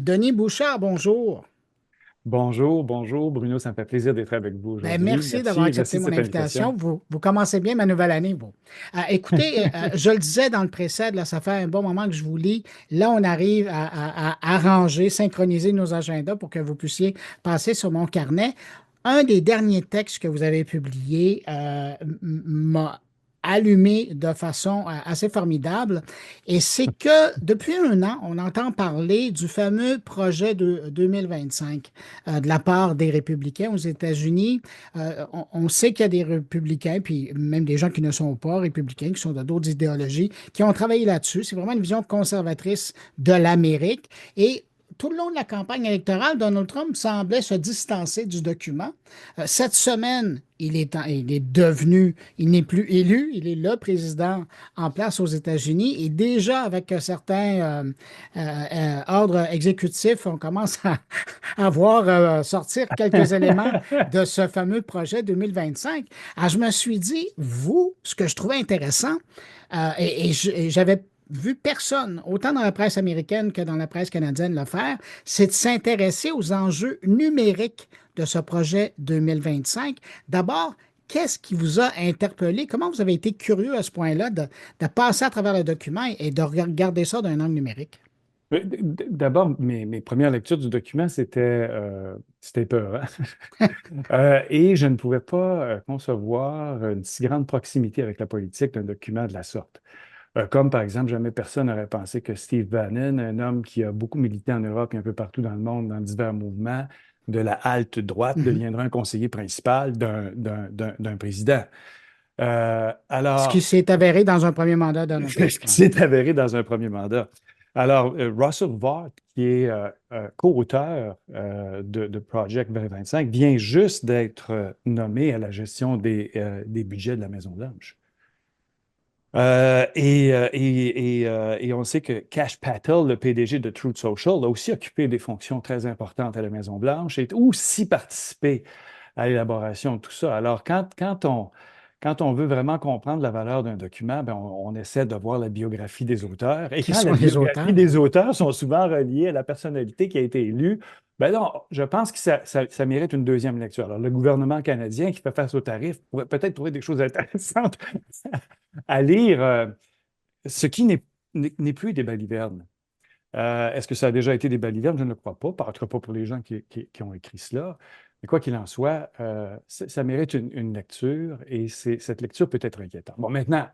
Denis Bouchard, bonjour. Bonjour, bonjour Bruno, ça me fait plaisir d'être avec vous aujourd'hui. Merci d'avoir Merci accepté de mon cette invitation. invitation. Vous commencez bien ma nouvelle année, vous. Écoutez, je le disais dans le précède, là, ça fait un bon moment que je vous lis. Là, on arrive à arranger, synchroniser nos agendas pour que vous puissiez passer sur mon carnet. Un des derniers textes que vous avez publié m'a allumé de façon assez formidable. Et c'est que depuis un an, on entend parler du fameux projet de 2025 de la part des républicains aux États-Unis. On sait qu'il y a des républicains, puis même des gens qui ne sont pas républicains, qui sont de d'autres idéologies, qui ont travaillé là-dessus. C'est vraiment une vision conservatrice de l'Amérique. Et tout le long de la campagne électorale, Donald Trump semblait se distancer du document. Cette semaine, il est devenu, il n'est plus élu, il est le président en place aux États-Unis et déjà avec certains ordres exécutifs, on commence à voir sortir quelques éléments de ce fameux projet 2025. Alors, je me suis dit, vous, ce que je trouvais intéressant, et j'avais vu personne, autant dans la presse américaine que dans la presse canadienne, le faire, c'est de s'intéresser aux enjeux numériques de ce projet 2025. D'abord, qu'est-ce qui vous a interpellé? Comment vous avez été curieux à ce point-là de passer à travers le document et de regarder ça d'un angle numérique? D'abord, mes premières lectures du document, c'était peur. Et je ne pouvais pas concevoir une si grande proximité avec la politique d'un document de la sorte. Comme par exemple, jamais personne n'aurait pensé que Steve Bannon, un homme qui a beaucoup milité en Europe et un peu partout dans le monde, dans divers mouvements, de la halte droite, Mhm. deviendra un conseiller principal d'un président. Ce qui Alors, s'est avéré dans un premier mandat de Donald Trump. ce qui s'est avéré dans un premier mandat. Alors, Russell Vought, qui est co-auteur de Project 2025, vient juste d'être nommé à la gestion des budgets de la Maison-Blanche. Et on sait que Kash Patel, le PDG de Truth Social, a aussi occupé des fonctions très importantes à la Maison-Blanche et a aussi participé à l'élaboration de tout ça. Alors, quand on veut vraiment comprendre la valeur d'un document, ben, on essaie de voir la biographie des auteurs. Et Qui quand sont la les biographie auteurs? des auteurs sont souvent reliées à la personnalité qui a été élue, ben non, je pense que ça mérite une deuxième lecture. Alors, le gouvernement canadien qui fait face aux tarifs pourrait peut-être trouver des choses intéressantes à lire, ce qui n'est plus des balivernes. Est-ce que ça a déjà été des balivernes? Je ne le crois pas, en tout cas pas pour les gens qui ont écrit cela. Mais quoi qu'il en soit, ça mérite une lecture et cette lecture peut être inquiétante. Bon, maintenant,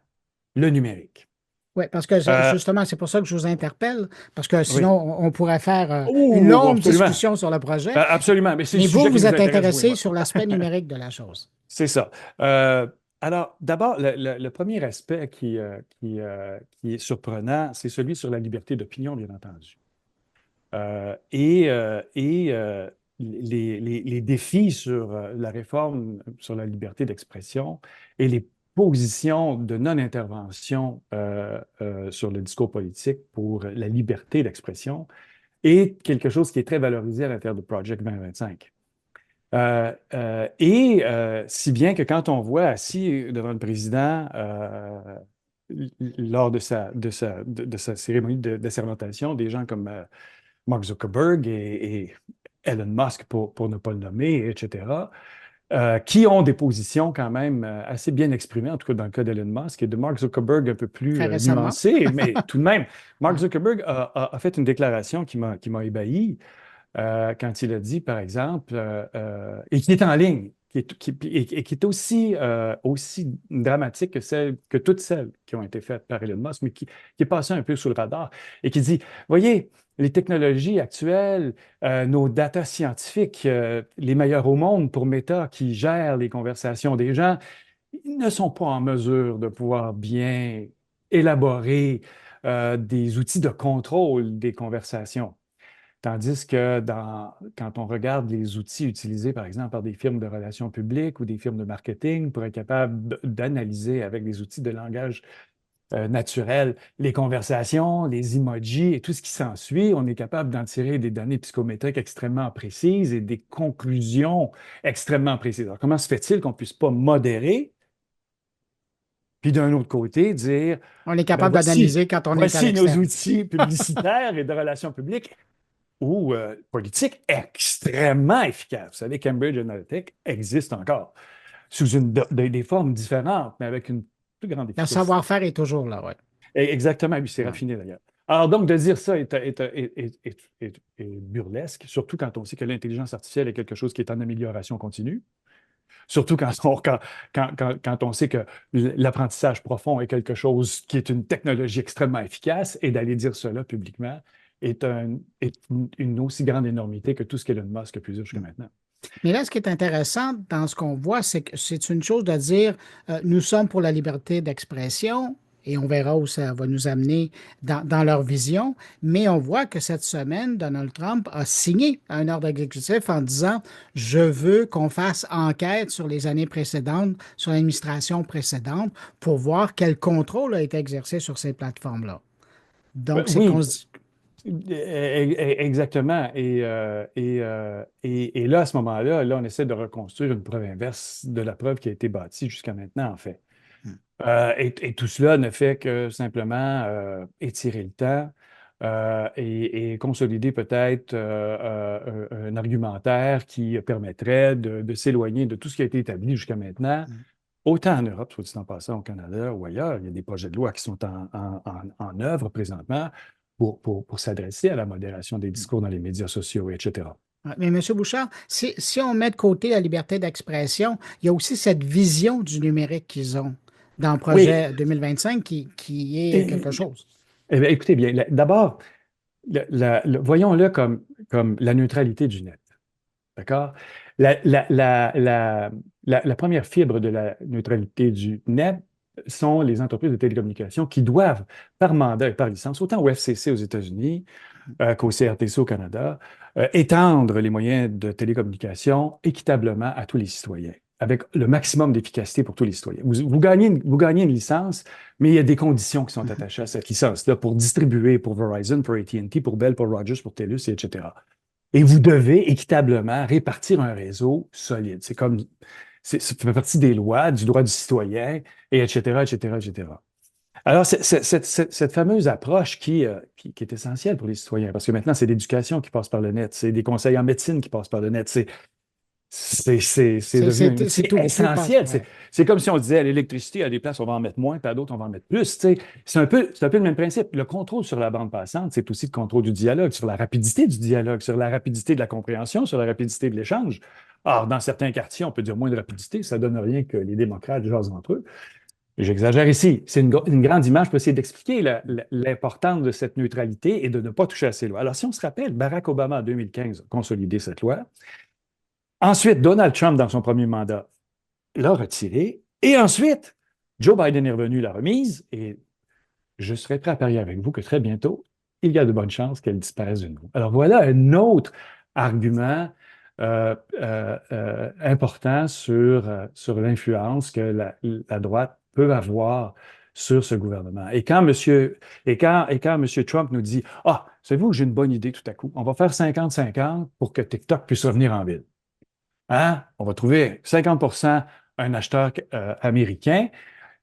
le numérique. Oui, parce que Euh, justement, c'est pour ça que je vous interpelle, parce que sinon, oui. on pourrait faire une Oh, longue absolument. discussion sur le projet. Absolument. Mais c'est le Mais vous, sujet qui vous nous êtes intéresse, vous et intéressé moi. sur l'aspect numérique de la chose. C'est ça. Alors, d'abord, le premier aspect qui est surprenant, c'est celui sur la liberté d'opinion, bien entendu. Et les défis sur la réforme sur la liberté d'expression et les positions de non-intervention sur le discours politique pour la liberté d'expression est quelque chose qui est très valorisé à l'intérieur de Project 2025. Si bien que quand on voit assis devant le président lors de sa cérémonie d'assermentation, des gens comme Mark Zuckerberg et Elon Musk, pour ne pas le nommer, etc., qui ont des positions quand même assez bien exprimées, en tout cas dans le cas d'Elon Musk et de Mark Zuckerberg un peu plus Très récemment. nuancées, mais tout de même, Mark Ouais. Zuckerberg a fait une déclaration qui m'a ébahi quand il a dit, par exemple, et qui est en ligne, qui est aussi dramatique que toutes celles qui ont été faites par Elon Musk, mais qui est passé un peu sous le radar, et qui dit, voyez, les technologies actuelles, nos datas scientifiques, les meilleurs au monde pour Meta qui gère les conversations des gens, ils ne sont pas en mesure de pouvoir bien élaborer des outils de contrôle des conversations. Tandis que quand on regarde les outils utilisés, par exemple, par des firmes de relations publiques ou des firmes de marketing pour être capable d'analyser avec des outils de langage naturel les conversations, les emojis et tout ce qui s'ensuit, on est capable d'en tirer des données psychométriques extrêmement précises et des conclusions extrêmement précises. Alors, comment se fait-il qu'on ne puisse pas modérer, puis d'un autre côté, dire, On est ben capable voici, d'analyser quand on est à voici nos l'externe. outils publicitaires et de relations publiques. ou politique extrêmement efficace. Vous savez, Cambridge Analytica existe encore, sous des formes différentes, mais avec une plus grande Le efficacité. savoir-faire est toujours là, oui. Exactement, oui, c'est Ouais. raffiné d'ailleurs. Alors donc, de dire ça est burlesque, surtout quand on sait que l'intelligence artificielle est quelque chose qui est en amélioration continue. Surtout quand on sait que l'apprentissage profond est quelque chose qui est une technologie extrêmement efficace, et d'aller dire cela publiquement est une aussi grande énormité que tout ce qu'Elon Musk a pu dire jusqu'à maintenant. Mais là, ce qui est intéressant dans ce qu'on voit, c'est que c'est une chose de dire nous sommes pour la liberté d'expression et on verra où ça va nous amener dans leur vision. Mais on voit que cette semaine, Donald Trump a signé un ordre exécutif en disant je veux qu'on fasse enquête sur les années précédentes, sur l'administration précédente, pour voir quel contrôle a été exercé sur ces plateformes-là. Donc, c'est qu'on Oui, se dit. exactement. Et là, à ce moment-là, là, on essaie de reconstruire une preuve inverse de la preuve qui a été bâtie jusqu'à maintenant, en fait. Et tout cela ne fait que simplement étirer le temps et consolider peut-être un argumentaire qui permettrait de s'éloigner de tout ce qui a été établi jusqu'à maintenant, autant en Europe, soit dit en passant, au Canada ou ailleurs. Il y a des projets de loi qui sont en œuvre présentement pour s'adresser à la modération des discours dans les médias sociaux, etc. Ouais, mais M. Bouchard, si on met de côté la liberté d'expression, il y a aussi cette vision du numérique qu'ils ont dans le Oui, projet 2025 qui est quelque eh chose. bien, écoutez bien, d'abord, voyons-le comme la neutralité du net. D'accord? La, la, la, la, la première fibre de la neutralité du net sont les entreprises de télécommunications qui doivent, par mandat et par licence, autant au FCC aux États-Unis qu'au CRTC au Canada, étendre les moyens de télécommunication équitablement à tous les citoyens, avec le maximum d'efficacité pour tous les citoyens. Vous gagnez une licence, mais il y a des conditions qui sont attachées à cette licence-là pour distribuer pour Verizon, pour AT&T, pour Bell, pour Rogers, pour TELUS, etc. Et vous devez équitablement répartir un réseau solide. C'est comme, ça fait partie des lois, du droit du citoyen, et etc., etc., etc. Alors, cette fameuse approche qui est essentielle pour les citoyens, parce que maintenant, c'est l'éducation qui passe par le net, c'est des conseils en médecine qui passent par le net, c'est devenu un outil Tout passe. essentiel. Ouais. C'est comme si on disait à l'électricité, à des places, on va en mettre moins, puis à d'autres, on va en mettre plus. Tu sais. C'est un peu le même principe. Le contrôle sur la bande passante, c'est aussi le contrôle du dialogue, sur la rapidité du dialogue, sur la rapidité de la compréhension, sur la rapidité de l'échange. Or, dans certains quartiers, on peut dire moins de rapidité, ça donne rien que les démocrates jasent entre eux. J'exagère ici. C'est une grande image pour essayer d'expliquer l'importance de cette neutralité et de ne pas toucher à ces lois. Alors, si on se rappelle, Barack Obama, en 2015, a consolidé cette loi. Ensuite, Donald Trump, dans son premier mandat, l'a retirée. Et ensuite, Joe Biden est revenu, l'a remise. Et je serais prêt à parier avec vous que très bientôt, il y a de bonnes chances qu'elle disparaisse de nouveau. Alors, voilà un autre argument important sur l'influence que la droite peut avoir sur ce gouvernement. Et quand M. Trump nous dit, ah, savez-vous, j'ai une bonne idée tout à coup, on va faire 50-50 pour que TikTok puisse revenir en ville. Hein? On va trouver 50% un acheteur américain,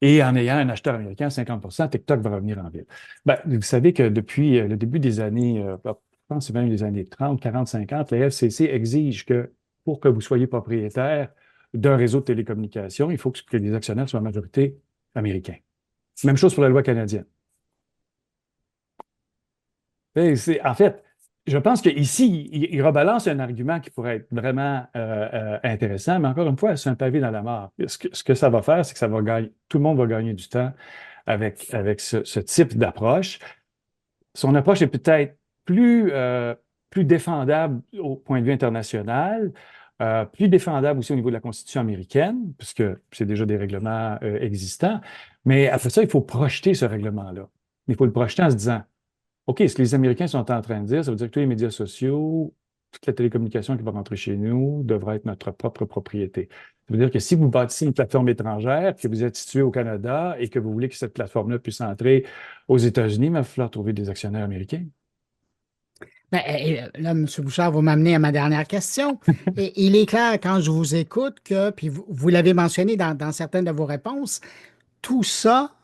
et en ayant un acheteur américain, 50%, TikTok va revenir en ville. Ben, vous savez que depuis le début des années, je pense que c'est même les années 30, 40, 50, la FCC exige que pour que vous soyez propriétaire d'un réseau de télécommunications, il faut que les actionnaires soient en majorité américains. Même chose pour la loi canadienne. En fait, je pense qu'ici, il rebalance un argument qui pourrait être vraiment intéressant, mais encore une fois, c'est un pavé dans la mare. Ce que ça va faire, c'est que ça va gagner, tout le monde va gagner du temps avec ce type d'approche. Son approche est peut-être plus défendable au point de vue international, plus défendable aussi au niveau de la Constitution américaine, puisque c'est déjà des règlements existants. Mais après ça, il faut projeter ce règlement-là. Il faut le projeter en se disant, OK, ce que les Américains sont en train de dire, ça veut dire que tous les médias sociaux, toute la télécommunication qui va rentrer chez nous devra être notre propre propriété. Ça veut dire que si vous bâtissez une plateforme étrangère, que vous êtes situé au Canada et que vous voulez que cette plateforme-là puisse entrer aux États-Unis, il va falloir trouver des actionnaires américains. Ben, là, M. Bouchard, vous m'amenez à ma dernière question. Et il est clair quand je vous écoute que, puis vous l'avez mentionné dans certaines de vos réponses, tout ça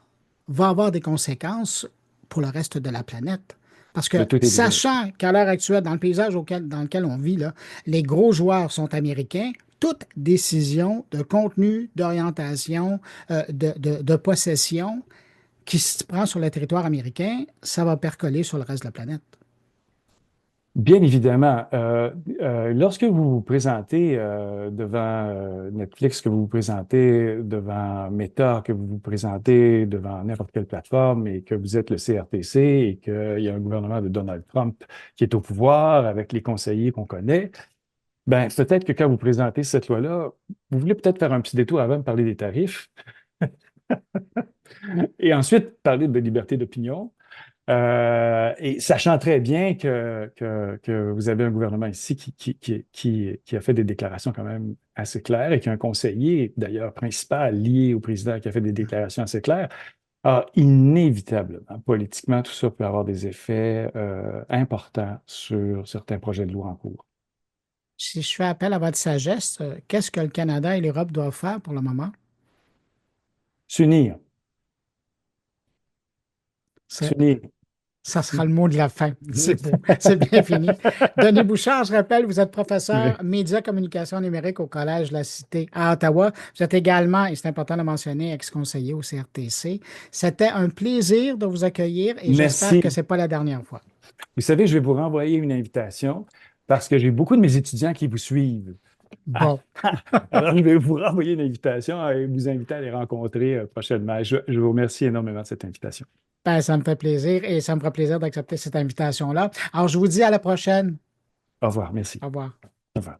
va avoir des conséquences pour le reste de la planète. Parce que de toute évidence. sachant qu'à l'heure actuelle, dans le paysage dans lequel on vit, là, les gros joueurs sont américains, toute décision de contenu, d'orientation, de possession qui se prend sur le territoire américain, ça va percoler sur le reste de la planète. Bien évidemment, lorsque vous vous présentez devant Netflix, que vous vous présentez devant Meta, que vous vous présentez devant n'importe quelle plateforme et que vous êtes le CRTC et qu'il y a un gouvernement de Donald Trump qui est au pouvoir avec les conseillers qu'on connaît, ben peut-être que quand vous présentez cette loi-là, vous voulez peut-être faire un petit détour avant de parler des tarifs et ensuite parler de liberté d'opinion. Et sachant très bien que vous avez un gouvernement ici qui a fait des déclarations quand même assez claires et qui a un conseiller, d'ailleurs, principal lié au président qui a fait des déclarations assez claires, inévitablement, politiquement, tout ça peut avoir des effets importants sur certains projets de loi en cours. Si je fais appel à votre sagesse, qu'est-ce que le Canada et l'Europe doivent faire pour le moment? S'unir, C'est- s'unir. Ça sera le mot de la fin. C'est beau. C'est bien fini. Denis Bouchard, je rappelle, vous êtes professeur médias communication numérique au Collège de la Cité à Ottawa. Vous êtes également, et c'est important de mentionner, ex-conseiller au CRTC. C'était un plaisir de vous accueillir et j'espère que Merci. ce n'est pas la dernière fois. Vous savez, je vais vous renvoyer une invitation parce que j'ai beaucoup de mes étudiants qui vous suivent. Bon, Alors, je vais vous renvoyer une invitation et vous inviter à les rencontrer prochainement. Je vous remercie énormément de cette invitation. ben, ça me fait plaisir et ça me fera plaisir d'accepter cette invitation-là. Alors, je vous dis à la prochaine. Au revoir, merci. Au revoir. Au revoir.